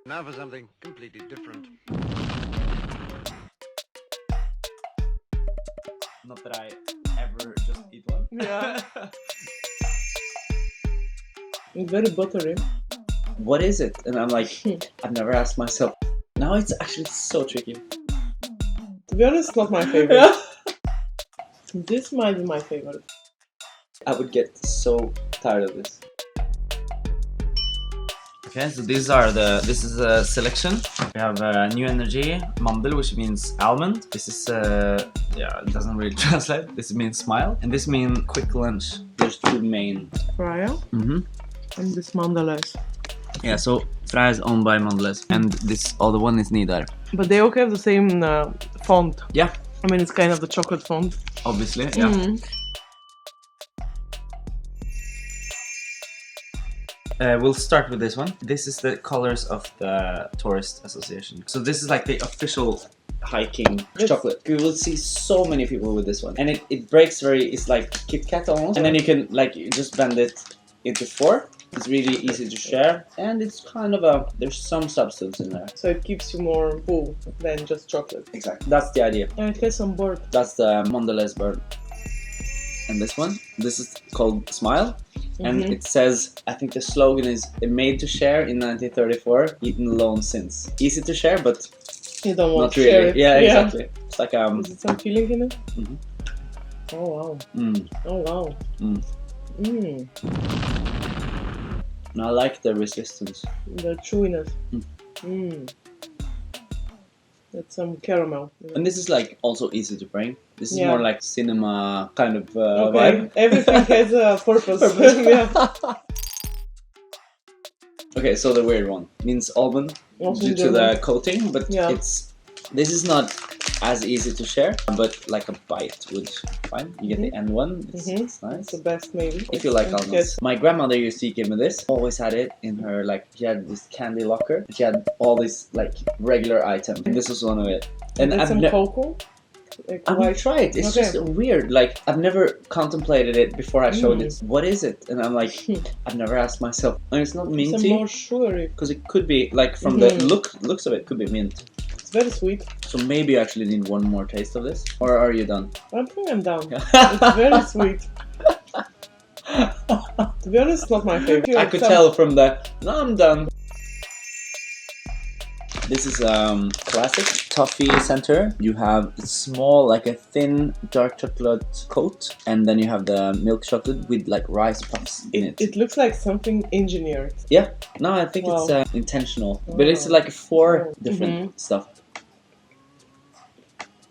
Now for something completely different. Not that I ever just eat one. Yeah. It's very buttery. What is it? And I'm like, I've never asked myself. Now it's actually so tricky. To be honest, not my favorite. This might be my favorite. I would get so tired of this. Okay, so this is a selection. We have New Energy, Mandel, which means almond. This is, yeah, it doesn't really translate. This means Smile. And this means Kvikk Lunsj. There's two main. Freya. And this Mandel. Yeah, so Freya is owned by Mandel, and this other one is Nidar. But they okay have the same font. Yeah. I mean, it's kind of the chocolate font. Obviously, yeah. We'll start with this one. This is the colors of the Tourist Association. So this is like the official hiking chocolate. You will see so many people with this one. And it breaks it's like Kit Kat almost. And then you can you just bend it into 4. It's really easy to share. And it's kind of there's some substance in there. So it keeps you more full than just chocolate. Exactly. That's the idea. And it has some bird. That's the Mondelez bird. And this one, this is called Smile. And it says, I think the slogan is made to share in 1934, eaten alone since. Easy to share, but you don't want not to really. share it. Yeah, exactly. It's like Is it some feeling in it? Oh wow. Oh wow. And I like the resistance. The chewiness. That's some caramel. And this is like also easy to bring. This is Yeah. more like cinema kind of Okay, vibe. everything has a purpose. Yeah. Okay, so the weird one means almond Also due in to the German. coating, but Yeah. this is not as easy to share, but like a bite would be fine. You get the end one, it's nice. It's the best maybe. If you like Yes. almonds. My grandmother used to give me this. Always had it in her, she had this candy locker. She had all these regular items. And this was one of it. And With I've some never cocoa. Like I've tried. It's Okay. just weird. I've never contemplated it before I showed it. What is it? And I'm like, I've never asked myself. And it's not some minty. more sugary. Because it could be, from the looks of it, could be mint. It's very sweet. So maybe you actually need one more taste of this. Or are you done? I think I'm down. It's very sweet. To be honest, not my favorite. I could tell from no, I'm done. This is classic toffee center. You have small, a thin dark chocolate coat, and then you have the milk chocolate with rice puffs in it. It looks like something engineered. Yeah, no, I think Wow. it's intentional, but it's 4 different stuff.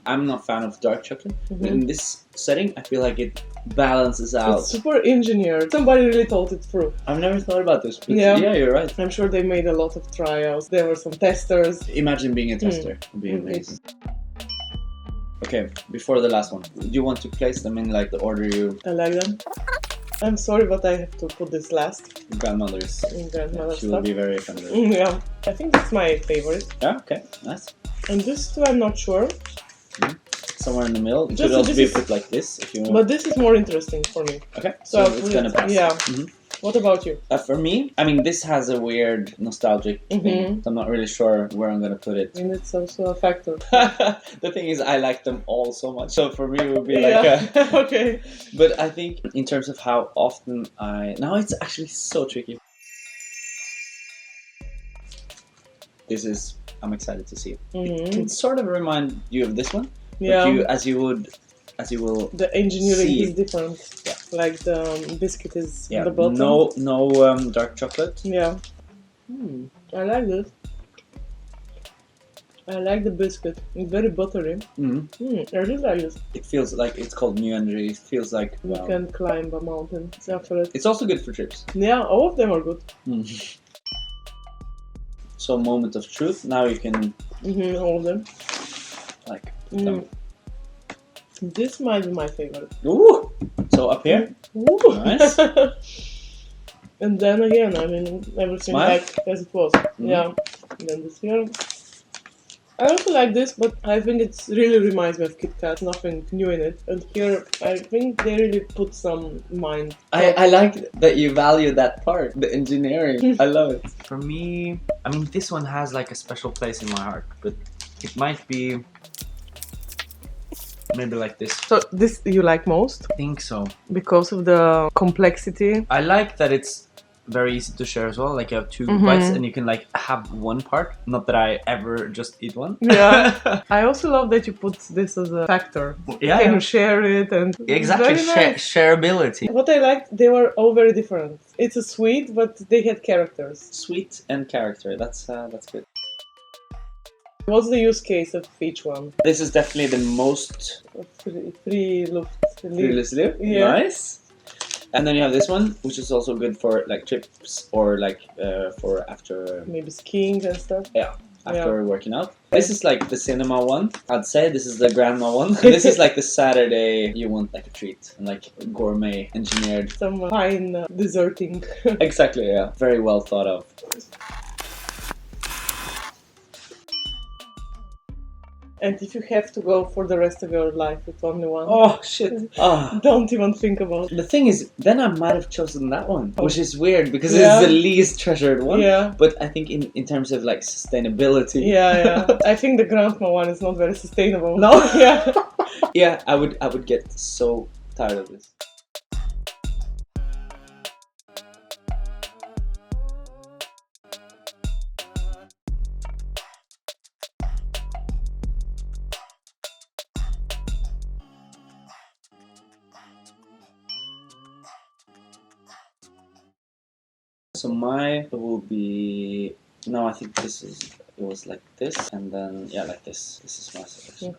I'm not a fan of dark chocolate, but in this setting, I feel like it balances out. It's super engineered. Somebody really thought it through. I've never thought about this, but Yeah. yeah, you're right. I'm sure they made a lot of trials. There were some testers. Imagine being a tester. It would be amazing. Okay, before the last one, do you want to place them in the order you... I like them. I'm sorry, but I have to put this last. Grandmother's. In grandmother's She will be very offended. Yeah, I think that's my favorite. Yeah, okay, nice. And this two, I'm not sure. Somewhere in the middle. It Just- could also this be is- put like this if you want. But this is more interesting for me. Okay, So so I'll it's put gonna it- pass. yeah. What about you? For me, I mean, this has a weird nostalgic thing. So I'm not really sure where I'm gonna put it. And it's also a factor. The thing is, I like them all so much. So for me, it would be Okay. But I think in terms of how often now it's actually so tricky. I'm excited to see. It sort of remind you of this one. Yeah. But as you will The engineering see. is different. Yeah. Like the biscuit is Yeah, at the bottom. no dark chocolate. Yeah. I like this. I like the biscuit. It's very buttery. I really like this. It feels like it's called New Energy. It feels like You can climb a mountain after it. it's also good for trips. Yeah, all of them are good. So moment of truth. Now you can All of them. them. This might be my favorite. Ooh! So up here. Ooh. Nice. And then again, I mean, everything Smile? back as it was. Yeah. And then this here. I also like this, but I think it really reminds me of Kit Kat. Nothing new in it. And here, I think they really put some mind. I like that you value that part, the engineering. I love it. For me, I mean, this one has like a special place in my heart, but it might be maybe like this. So this you like most I think so. because of the complexity. I like that it's very easy to share as well. Like you have two bites and you can like have one part. Not that I ever just eat one. Yeah. I also love that you put this as a factor. Yeah, You can yeah. share it and Exactly, very nice. shareability. What I liked, they were all very different. It's a sweet, but they had characters. Sweet and character. That's good. What's the use case of each one? This is definitely the most Free luft. realistic. Yeah. Nice. And then you have this one, which is also good for like trips or like for after Maybe skiing and stuff. after working out. This is like the cinema one. I'd say this is the grandma one. This is like the Saturday you want like a treat and like gourmet engineered. Some fine desserting. Exactly, yeah. Very well thought of. And if you have to go for the rest of your life with only one, Oh shit. Oh. don't even think about it. The thing is, then I might have chosen that one, which is weird because Yeah. it's the least treasured one. Yeah. But I think in terms of like sustainability. Yeah. I think the grandma one is not very sustainable. No? Yeah. Yeah, I would get so tired of this. So my will be, no, I think it was like this, and then yeah, like this. This is my selection.